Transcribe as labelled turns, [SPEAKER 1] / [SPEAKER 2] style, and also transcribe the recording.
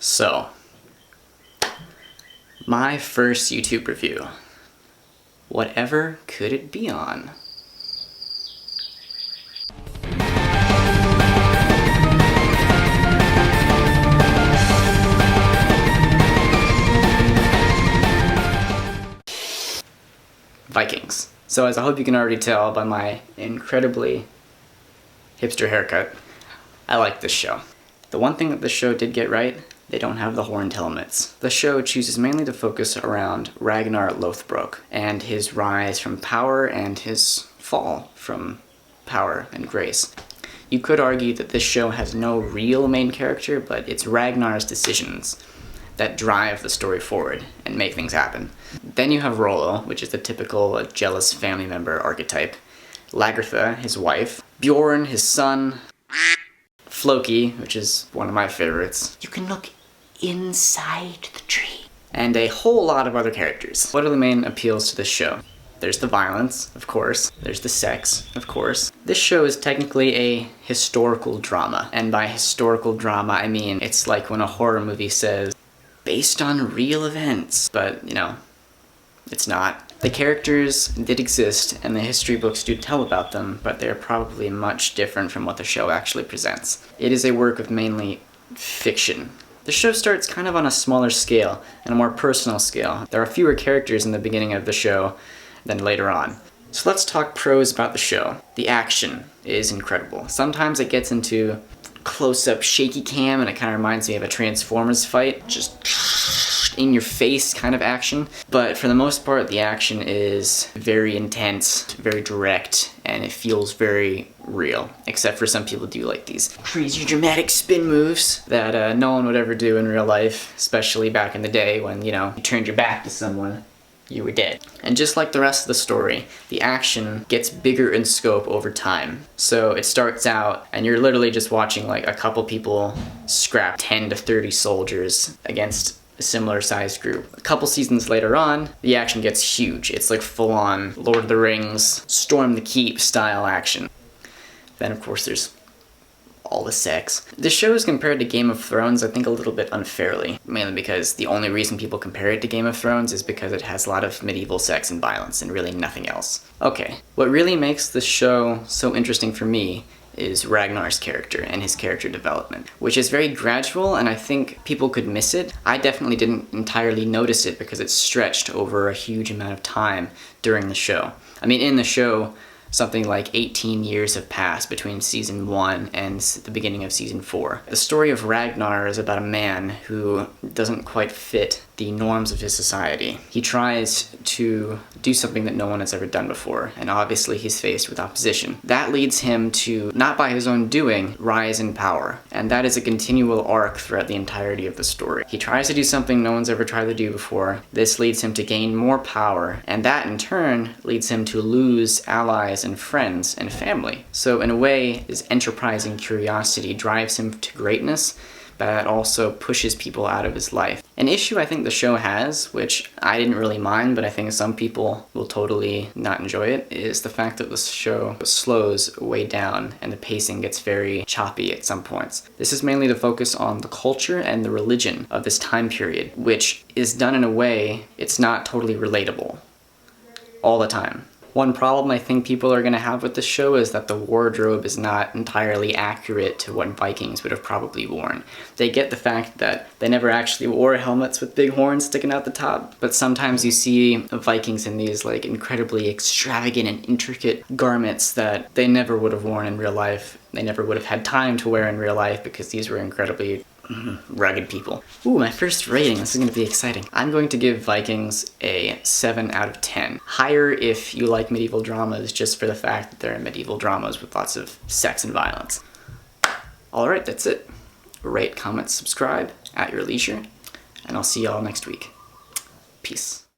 [SPEAKER 1] So, my first YouTube review. Whatever could it be on? Vikings. So as I hope you can already tell by my incredibly hipster haircut, I like this show. The one thing that the show did get right, they don't have the horned helmets. The show chooses mainly to focus around Ragnar Lothbrok and his rise from power and his fall from power and grace. You could argue that this show has no real main character, but it's Ragnar's decisions that drive the story forward and make things happen. Then you have Rollo, which is the typical jealous family member archetype, Lagertha, his wife, Bjorn, his son, Floki, which is one of my favorites. You can look inside the tree. And a whole lot of other characters. What are the main appeals to this show? There's the violence, of course. There's the sex, of course. This show is technically a historical drama. And by historical drama, I mean it's like when a horror movie says, based on real events. But, you know, it's not. The characters did exist, and the history books do tell about them, but they're probably much different from what the show actually presents. It is a work of mainly fiction. The show starts kind of on a smaller scale, and a more personal scale. There are fewer characters in the beginning of the show than later on. So let's talk pros about the show. The action is incredible. Sometimes it gets into close-up shaky cam, and it kind of reminds me of a Transformers fight. Just in your face kind of action. But for the most part, the action is very intense, very direct, and it feels very real. Except for some people do like these crazy dramatic spin moves that no one would ever do in real life, especially back in the day when, you know, you turned your back to someone, you were dead. And just like the rest of the story, the action gets bigger in scope over time. So it starts out, and you're literally just watching like a couple people scrap 10 to 30 soldiers against a similar sized group. A couple seasons later on, the action gets huge. It's like full-on Lord of the Rings, Storm the Keep style action. Then of course there's all the sex. This show is compared to Game of Thrones, I think, a little bit unfairly, mainly because the only reason people compare it to Game of Thrones is because it has a lot of medieval sex and violence and really nothing else. Okay, what really makes this show so interesting for me is Ragnar's character and his character development, which is very gradual, and I think people could miss it. I definitely didn't entirely notice it because it's stretched over a huge amount of time during the show. I mean, in the show, something like 18 years have passed between season 1 and the beginning of season 4. The story of Ragnar is about a man who doesn't quite fit the norms of his society. He tries to do something that no one has ever done before, and obviously he's faced with opposition. That leads him to, not by his own doing, rise in power. And that is a continual arc throughout the entirety of the story. He tries to do something no one's ever tried to do before. This leads him to gain more power, and that in turn leads him to lose allies and friends and family. So in a way, his enterprising curiosity drives him to greatness, but that also pushes people out of his life. An issue I think the show has, which I didn't really mind, but I think some people will totally not enjoy it, is the fact that the show slows way down and the pacing gets very choppy at some points. This is mainly to focus on the culture and the religion of this time period, which is done in a way it's not totally relatable all the time. One problem I think people are going to have with this show is that the wardrobe is not entirely accurate to what Vikings would have probably worn. They get the fact that they never actually wore helmets with big horns sticking out the top, but sometimes you see Vikings in these like incredibly extravagant and intricate garments that they never would have worn in real life. They never would have had time to wear in real life because these were incredibly rugged people. Ooh, my first rating. This is going to be exciting. I'm going to give Vikings a 7 out of 10. Higher if you like medieval dramas, just for the fact that they're medieval dramas with lots of sex and violence. Alright, that's it. Rate, comment, subscribe at your leisure, and I'll see y'all next week. Peace.